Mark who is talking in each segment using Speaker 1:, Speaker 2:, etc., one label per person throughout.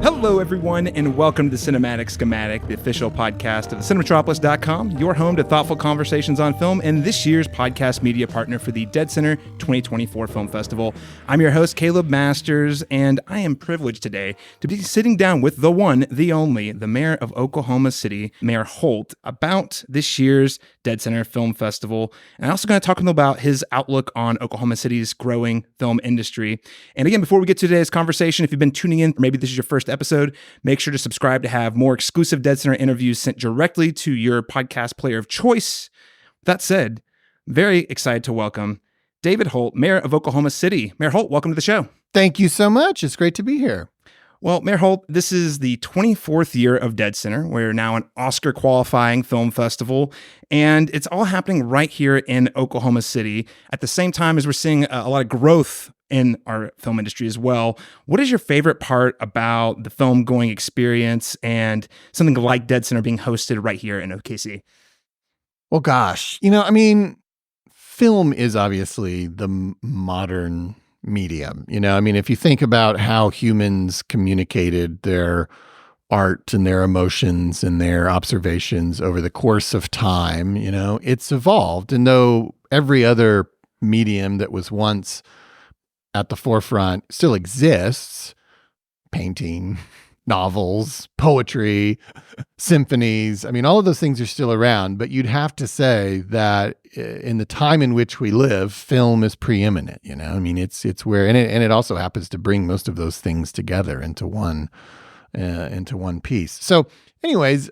Speaker 1: Hello, everyone, and welcome to the Cinematic Schematic, the official podcast of thecinematropolis.com, your home to thoughtful conversations on film, and this year's podcast media partner for the dCFF 2024 Film Festival. I'm your host, Caleb Masters, and I am privileged today to be sitting down with the one, the only, the mayor of Oklahoma City, Mayor Holt, about this year's dCFF Film Festival. And I'm also going to talk to him about his outlook on Oklahoma City's growing film industry. And again, before we get to today's conversation, if you've been tuning in, maybe this is your first episode, make sure to subscribe to have more exclusive dCFF interviews sent directly to your podcast player of choice. That said, very excited to welcome David Holt, Mayor of Oklahoma City. Mayor Holt, welcome to the show.
Speaker 2: Thank you so much. It's great to be here.
Speaker 1: Well, Mayor Holt, this is the 24th year of dCFF. We're now an Oscar-qualifying film festival, and it's all happening right here in Oklahoma City at the same time as we're seeing a lot of growth in our film industry as well. What is your favorite part about the film-going experience and something like dCFF being hosted right here in OKC?
Speaker 2: Well, gosh, film is obviously the modern medium. If you think about how humans communicated their art and their emotions and their observations over the course of time, it's evolved. And though every other medium that was once at the forefront still exists, painting, novels, poetry, symphonies, all of those things are still around, but you'd have to say that in the time in which we live, film is preeminent, it's where, and it also happens to bring most of those things together into one piece. So anyways,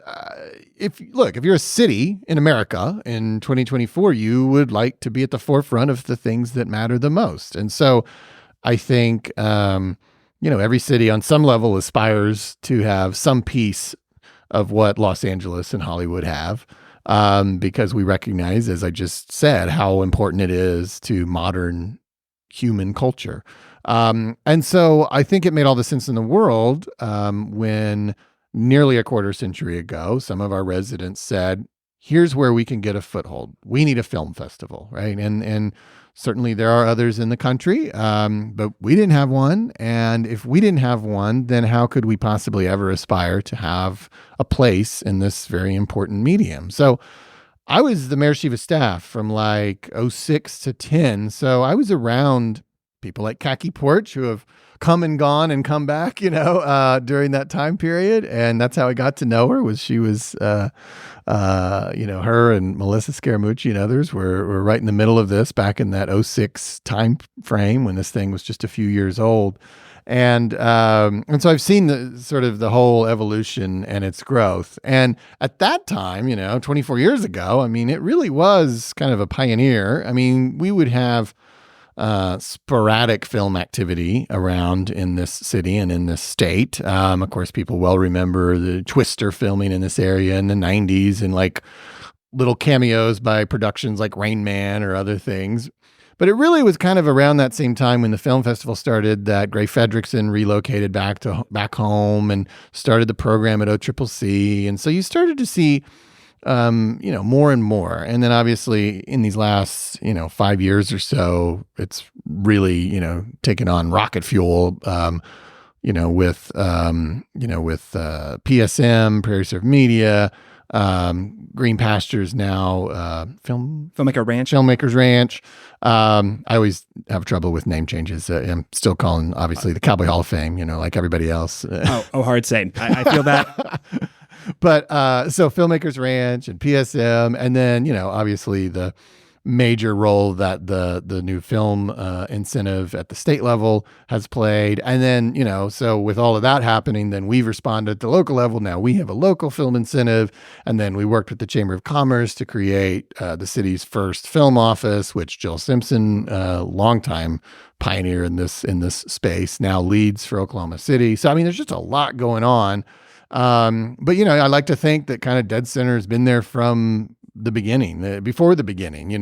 Speaker 2: if you're a city in America in 2024, you would like to be at the forefront of the things that matter the most. And so I think, every city on some level aspires to have some piece of what Los Angeles and Hollywood have, because we recognize, as I just said, how important it is to modern human culture. And so I think it made all the sense in the world when nearly a quarter century ago, some of our residents said, here's where we can get a foothold. We need a film festival, right? And certainly there are others in the country, but we didn't have one. And if we didn't have one, then how could we possibly ever aspire to have a place in this very important medium? So I was the mayor's chief of staff from like 06 to 10. So I was around people like Khaki Porch who have come and gone and come back, during that time period. And that's how I got to know her. She was, her and Melissa Scaramucci and others were right in the middle of this back in that 06 time frame when this thing was just a few years old. And so I've seen the whole evolution and its growth. And at that time, 24 years ago, it really was kind of a pioneer. We would have sporadic film activity around in this city and in this state. Of course, people well remember the Twister filming in this area in the 90s and like little cameos by productions like Rain Man or other things. But it really was kind of around that same time when the film festival started that Gray Fredrickson relocated back home and started the program at OCCC. And so you started to see more and more. And then obviously in these last, 5 years or so, it's really, taken on rocket fuel, with PSM, Prairie Serve Media, Green Pastures now, Filmmakers Ranch. I always have trouble with name changes. I'm still calling, obviously, the Cowboy Hall of Fame, like everybody else.
Speaker 1: Hard saying. I feel that.
Speaker 2: But so Filmmakers Ranch and PSM, and then, obviously the major role that the new film incentive at the state level has played. And then, so with all of that happening, then we've responded at the local level. Now we have a local film incentive. And then we worked with the Chamber of Commerce to create the city's first film office, which Jill Simpson, longtime pioneer in this space, now leads for Oklahoma City. So, there's just a lot going on. But I like to think that kind of dCFF has been there from the beginning, before the beginning,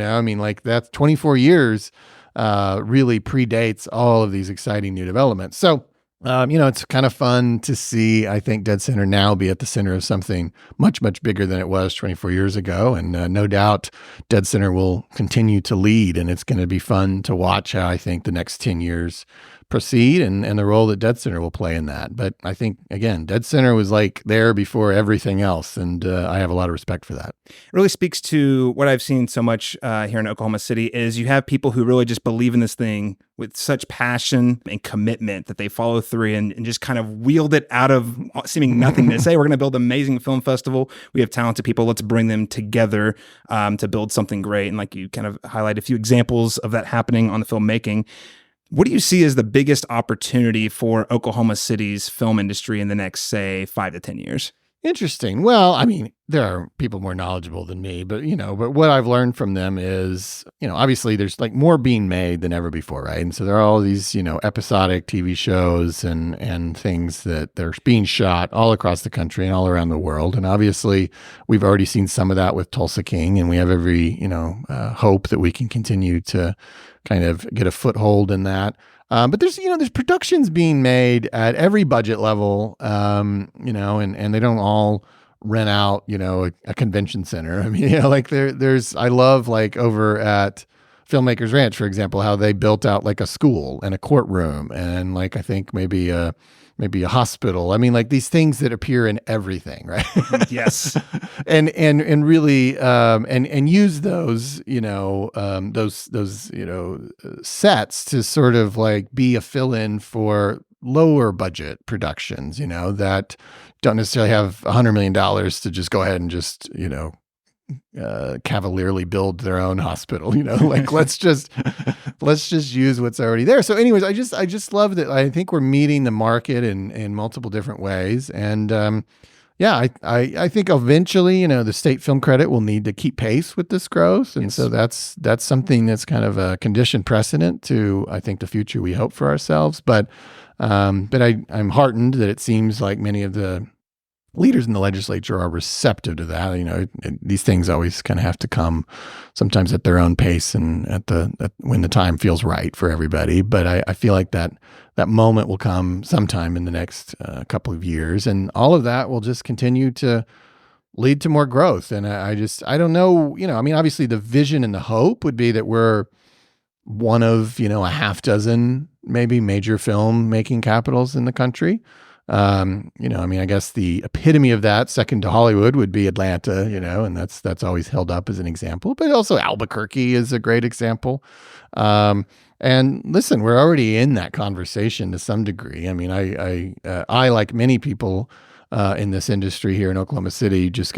Speaker 2: that's 24 years, really predates all of these exciting new developments. So, it's kind of fun to see, I think, dCFF now be at the center of something much, much bigger than it was 24 years ago. And no doubt dCFF will continue to lead, and it's going to be fun to watch how I think the next 10 years proceed and the role that dCenter will play in that. But I think, again, dCenter was like there before everything else, and I have a lot of respect for that.
Speaker 1: It really speaks to what I've seen so much here in Oklahoma City is you have people who really just believe in this thing with such passion and commitment that they follow through and just kind of wield it out of seeming nothingness. Hey, we're going to build an amazing film festival. We have talented people. Let's bring them together to build something great. And like you kind of highlight a few examples of that happening on the filmmaking. What do you see as the biggest opportunity for Oklahoma City's film industry in the next, say, 5 to 10 years?
Speaker 2: Interesting. Well, I mean, there are people more knowledgeable than me, but what I've learned from them is, obviously there's like more being made than ever before, right? And so there are all these, episodic TV shows and things that they're being shot all across the country and all around the world. And obviously we've already seen some of that with Tulsa King, and we have every, hope that we can continue to kind of get a foothold in that. But there's productions being made at every budget level, and they don't all rent out, a convention center. I mean, like I love like over at Filmmakers Ranch, for example, how they built out like a school and a courtroom and like, I think maybe a hospital. I mean, like these things that appear in everything, right?
Speaker 1: Yes.
Speaker 2: and really, and use those, sets to sort of like be a fill-in for lower budget productions, that don't necessarily have $100 million to just go ahead and just, cavalierly build their own hospital, like let's just use what's already there. So anyways, I just love that. I think we're meeting the market in multiple different ways. And, I think eventually, the state film credit will need to keep pace with this growth. And so that's something that's kind of a conditioned precedent to, I think, the future we hope for ourselves. But I'm heartened that it seems like many of the leaders in the legislature are receptive to that. These things always kind of have to come sometimes at their own pace and when the time feels right for everybody. But I feel like that moment will come sometime in the next couple of years, and all of that will just continue to lead to more growth. And I don't know, obviously the vision and the hope would be that we're one of, a half dozen maybe major film making capitals in the country. I guess the epitome of that, second to Hollywood, would be Atlanta, and that's always held up as an example, but also Albuquerque is a great example. And listen, we're already in that conversation to some degree. I mean, I like many people, in this industry here in Oklahoma City, just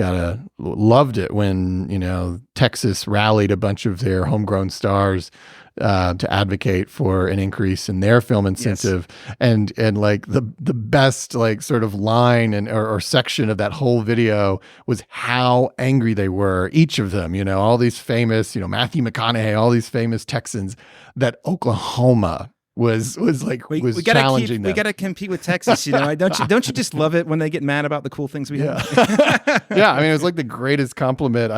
Speaker 2: loved it when, Texas rallied a bunch of their homegrown stars to advocate for an increase in their film incentive. Yes. And like the best like sort of line or section of that whole video was how angry they were, each of them, all these famous, Matthew McConaughey, all these famous Texans, that Oklahoma was challenging them.
Speaker 1: We got to compete with Texas, Don't you just love it when they get mad about the cool things we have?
Speaker 2: Yeah, I mean, it was like the greatest compliment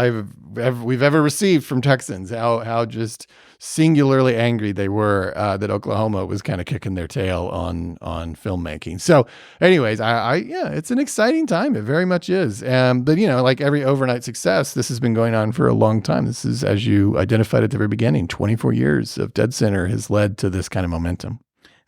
Speaker 2: we've ever received from Texans. How just singularly angry they were that Oklahoma was kind of kicking their tail on filmmaking. So, anyways, it's an exciting time. It very much is. But like every overnight success, this has been going on for a long time. This is, as you identified at the very beginning, 24 years of dCenter has led to this kind of momentum.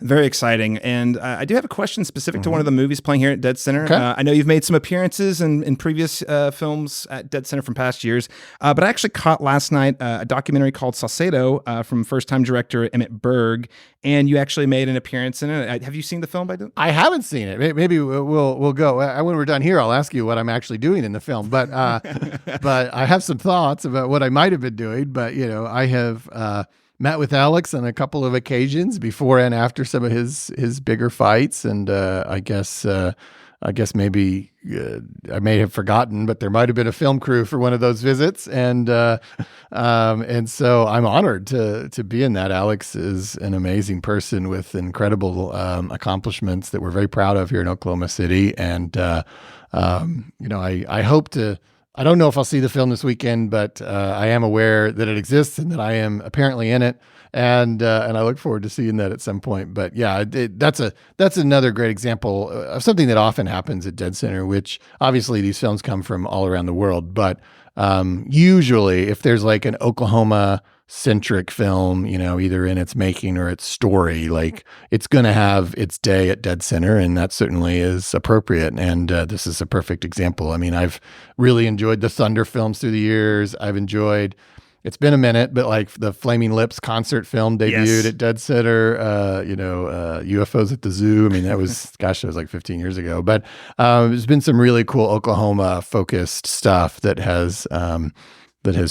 Speaker 1: Very exciting. And I do have a question specific to one of the movies playing here at dCenter.
Speaker 2: Okay.
Speaker 1: I know you've made some appearances in previous films at dCenter from past years, but I actually caught last night a documentary called Salcedo from first-time director Emmett Berg, and you actually made an appearance in it. Have you seen the film by the?
Speaker 2: I haven't seen it. Maybe we'll go. When we're done here, I'll ask you what I'm actually doing in the film. But but I have some thoughts about what I might have been doing. But I have met with Alex on a couple of occasions before and after some of his bigger fights, and I guess maybe I may have forgotten, but there might have been a film crew for one of those visits, and so I'm honored to be in that. Alex is an amazing person with incredible accomplishments that we're very proud of here in Oklahoma City, and I hope to. I don't know if I'll see the film this weekend, but I am aware that it exists and that I am apparently in it, and I look forward to seeing that at some point. But yeah, that's another great example of something that often happens at dCenter, which obviously these films come from all around the world, but Usually, if there's like an Oklahoma centric film, either in its making or its story, like it's going to have its day at dCenter, and that certainly is appropriate. And this is a perfect example. I mean, I've really enjoyed the Thunder films through the years. It's been a minute, but like the Flaming Lips concert film debuted at dCenter, UFOs at the Zoo. I mean, that was like 15 years ago. But there's been some really cool Oklahoma focused stuff that has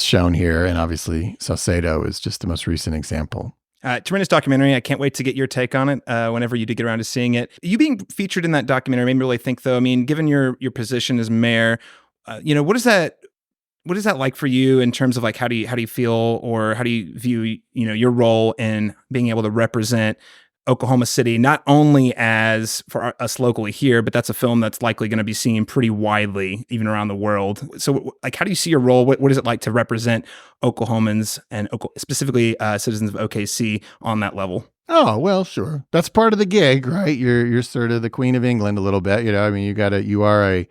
Speaker 2: shown here. And obviously Saucedo is just the most recent example.
Speaker 1: Tremendous documentary. I can't wait to get your take on it whenever you do get around to seeing it. You being featured in that documentary made me really think, though, I mean, given your position as mayor, what is that like for you in terms of like how do you feel, or how do you view your role in being able to represent Oklahoma City, not only as for us locally here, but that's a film that's likely going to be seen pretty widely even around the world. So like, how do you see your role? What is it like to represent Oklahomans and specifically citizens of OKC on that level?
Speaker 2: Oh, well, sure. That's part of the gig, right? You're sort of the Queen of England a little bit, I mean, you are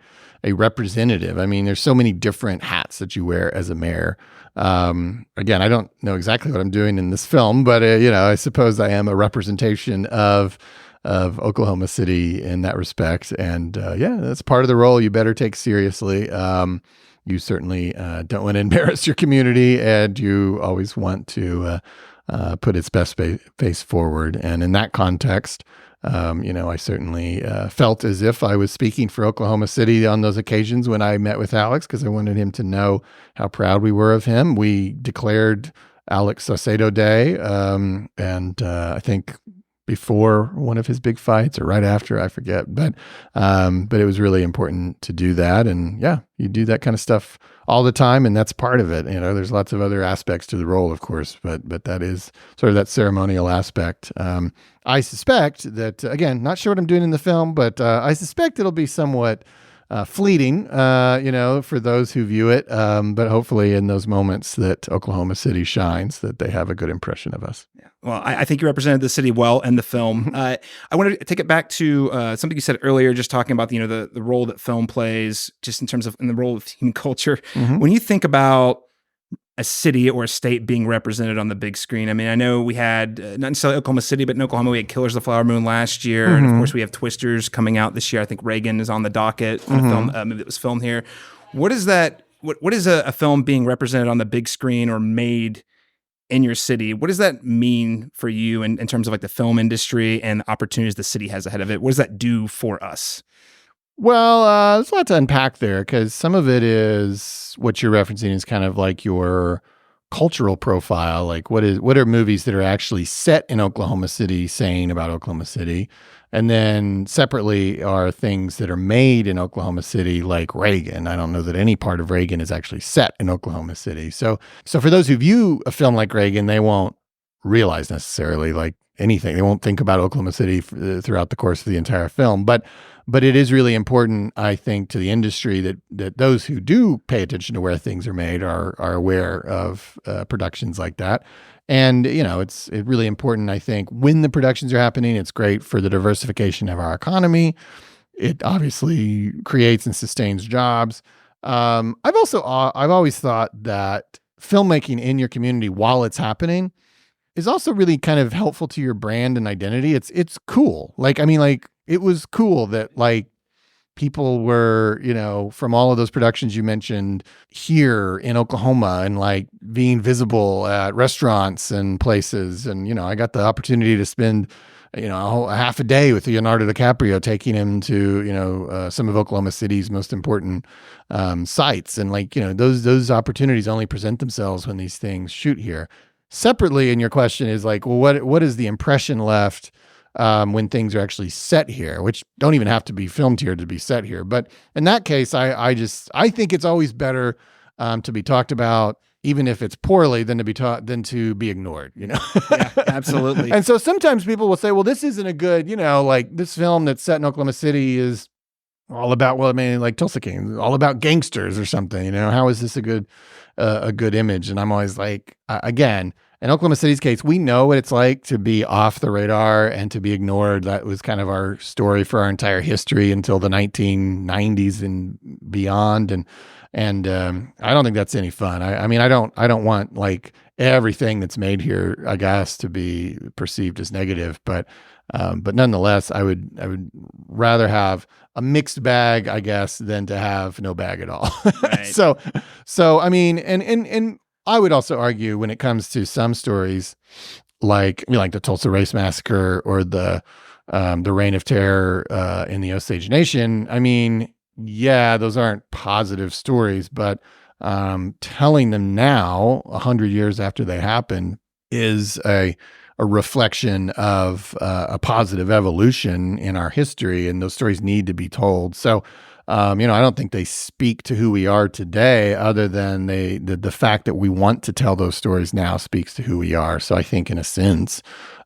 Speaker 2: a representative. I mean, there's so many different hats that you wear as a mayor. Again, I don't know exactly what I'm doing in this film, but I suppose I am a representation of Oklahoma City in that respect. And that's part of the role you better take seriously. You certainly don't want to embarrass your community, and you always want to put its best face forward. And in that context, I certainly felt as if I was speaking for Oklahoma City on those occasions when I met with Alex, because I wanted him to know how proud we were of him. We declared Alex Saucedo Day, and I think before one of his big fights or right after, I forget. But it was really important to do that. And yeah, you do that kind of stuff all the time, and that's part of it. There's lots of other aspects to the role, of course, but that is sort of that ceremonial aspect. I suspect that, again, not sure what I'm doing in the film, but I suspect it'll be somewhat fleeting, for those who view it. But hopefully in those moments that Oklahoma City shines, that they have a good impression of us.
Speaker 1: Yeah. Well, I think you represented the city well in the film. I want to take it back to something you said earlier, just talking about the role that film plays, just in terms of in the role of human culture. Mm-hmm. When you think about a city or a state being represented on the big screen, I mean, I know we had not necessarily Oklahoma City, but in Oklahoma we had Killers of the Flower Moon last year, mm-hmm. and of course we have Twisters coming out this year. I think Reagan is on the docket, mm-hmm. Movie that was filmed here. What is that? What is a film being represented on the big screen or made in your city? What does that mean for you in terms of like the film industry and the opportunities the city has ahead of it? What does that do for us?
Speaker 2: Well, there's a lot to unpack there, because some of it is what you're referencing is kind of like your cultural profile. Like what are movies that are actually set in Oklahoma City saying about Oklahoma City? And then separately are things that are made in Oklahoma City, like Reagan. I don't know that any part of Reagan is actually set in Oklahoma City. So for those who view a film like Reagan, they won't realize necessarily like anything. They won't think about Oklahoma City throughout the course of the entire film. But it is really important, I think, to the industry that those who do pay attention to where things are made are aware of productions like that. And, it's really important, I think, when the productions are happening. It's great for the diversification of our economy. It obviously creates and sustains jobs. I've always thought that filmmaking in your community while it's happening is also really kind of helpful to your brand and identity. It's cool. It was cool that like people were, from all of those productions you mentioned here in Oklahoma, and like being visible at restaurants and places. And, I got the opportunity to spend, a half a day with Leonardo DiCaprio, taking him to, some of Oklahoma City's most important sites. And like, those opportunities only present themselves when these things shoot here. Separately, and your question is like, well, what is the impression left when things are actually set here, which don't even have to be filmed here to be set here. But in that case, I think it's always better to be talked about, even if it's poorly, than to be ignored, Yeah,
Speaker 1: absolutely.
Speaker 2: And so sometimes people will say, well, this isn't a good, like this film that's set in Oklahoma City is all about, like Tulsa King, all about gangsters or something, How is this a good image? And I'm always like, again, in Oklahoma City's case, we know what it's like to be off the radar and to be ignored. That was kind of our story for our entire history until the 1990s and beyond. And I don't think that's any fun. I mean, I don't want like everything that's made here, I guess, to be perceived as negative, but nonetheless, I would rather have a mixed bag, I guess, than to have no bag at all.
Speaker 1: Right.
Speaker 2: So I mean, and I would also argue when it comes to some stories like the Tulsa Race Massacre or the Reign of Terror in the Osage Nation. I mean, yeah, those aren't positive stories, but telling them now, 100 years after they happened, is a reflection of a positive evolution in our history, and those stories need to be told. So, I don't think they speak to who we are today, other than the fact that we want to tell those stories now speaks to who we are. So I think in a sense,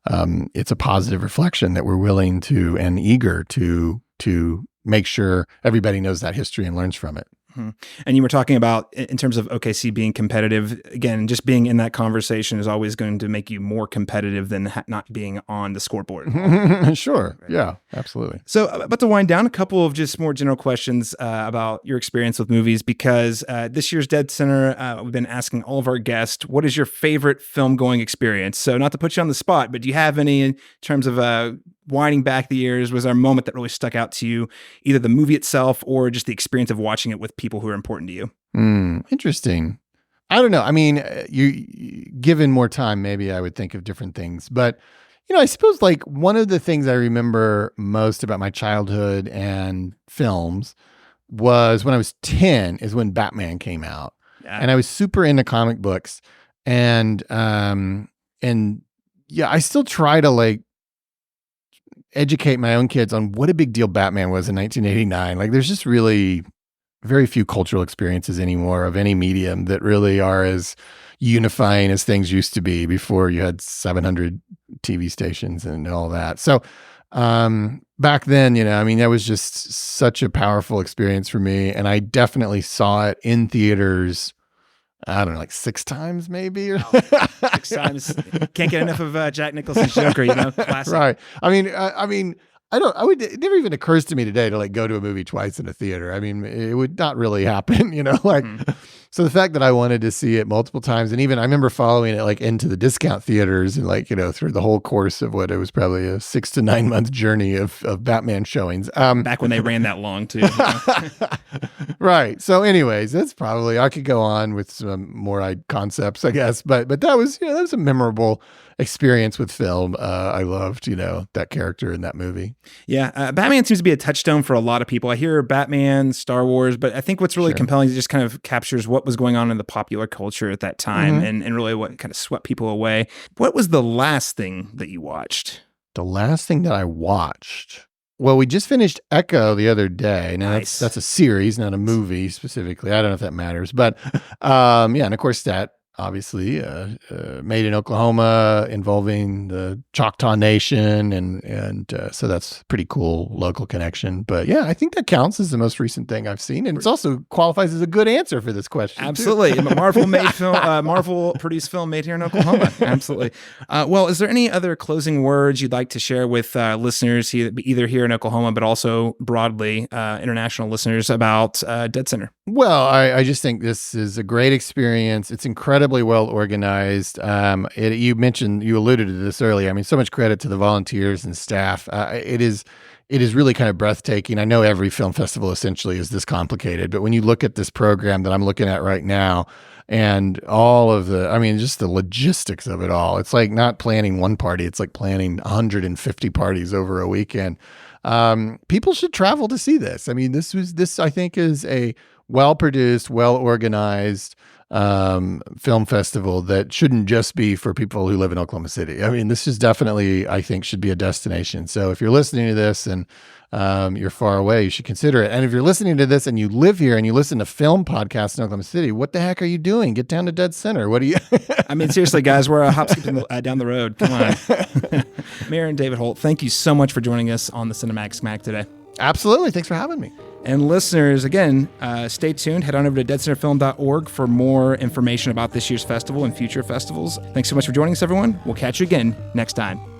Speaker 2: it's a positive reflection that we're willing to and eager to make sure everybody knows that history and learns from it.
Speaker 1: And you were talking about, in terms of OKC being competitive, again, just being in that conversation is always going to make you more competitive than not being on the scoreboard.
Speaker 2: Sure. Right. Yeah, absolutely.
Speaker 1: So about to wind down, a couple of just more general questions about your experience with movies, because this year's dCFF24, we've been asking all of our guests, what is your favorite film going experience? So not to put you on the spot, but do you have any in terms of winding back the years? Was there a moment that really stuck out to you, either the movie itself or just the experience of watching it with people who are important to you?
Speaker 2: Interesting. I don't know. I mean, given more time, maybe I would think of different things. But, I suppose like one of the things I remember most about my childhood and films was when I was 10 is when Batman came out. Yeah. And I was super into comic books. And yeah, I still try to like educate my own kids on what a big deal Batman was in 1989. Like there's just really very few cultural experiences anymore of any medium that really are as unifying as things used to be before you had 700 TV stations and all that. So back then, that was just such a powerful experience for me. And I definitely saw it in theaters, I don't know, like 6 times maybe.
Speaker 1: 6 times. Can't get enough of Jack Nicholson's Joker, classic. Right.
Speaker 2: I would, it never even occurs to me today to like go to a movie twice in a theater. I mean, it would not really happen, So the fact that I wanted to see it multiple times, and even I remember following it like into the discount theaters and like, through the whole course of what it was probably a 6 to 9 month journey of Batman showings. Back
Speaker 1: when they ran that long too.
Speaker 2: Right. So anyways, that's probably, I could go on with some more concepts, I guess, but that was, that was a memorable experience with film. I loved, that character in that movie.
Speaker 1: Yeah. Batman seems to be a touchstone for a lot of people. I hear Batman, Star Wars, but I think what's really compelling is it just kind of captures what was going on in the popular culture at that time and really what kind of swept people away. What was the last thing that you watched?
Speaker 2: The last thing that I watched? Well, we just finished Echo the other day. Now
Speaker 1: nice.
Speaker 2: That's a series, not a movie specifically. I don't know if that matters, but and of course that obviously made in Oklahoma, involving the Choctaw Nation, and so that's pretty cool local connection. But yeah, I think that counts as the most recent thing I've seen, and it also qualifies as a good answer for this question.
Speaker 1: Absolutely, Marvel-made film, Marvel-produced film made here in Oklahoma. Absolutely. Well, is there any other closing words you'd like to share with listeners either here in Oklahoma, but also broadly international listeners about dCFF24?
Speaker 2: Well, I just think this is a great experience. It's incredibly well organized. You alluded to this earlier. I mean, so much credit to the volunteers and staff. It is really kind of breathtaking. I know every film festival essentially is this complicated, but when you look at this program that I'm looking at right now and all of just the logistics of it all, it's like not planning one party. It's like planning 150 parties over a weekend. People should travel to see this. I mean, this I think is a well-produced, well-organized film festival that shouldn't just be for people who live in Oklahoma City. I mean, this is definitely, I think, should be a destination. So if you're listening to this and you're far away, you should consider it. And if you're listening to this and you live here and you listen to film podcasts in Oklahoma City, what the heck are you doing? Get down to dCFF24. What are you?
Speaker 1: I mean, seriously, guys, we're a hop, skip, down the road. Come on. Mayor and David Holt, thank you so much for joining us on the Cinematic Schematic today.
Speaker 2: Absolutely. Thanks for having me.
Speaker 1: And listeners, again, stay tuned. Head on over to deadcenterfilm.org for more information about this year's festival and future festivals. Thanks so much for joining us, everyone. We'll catch you again next time.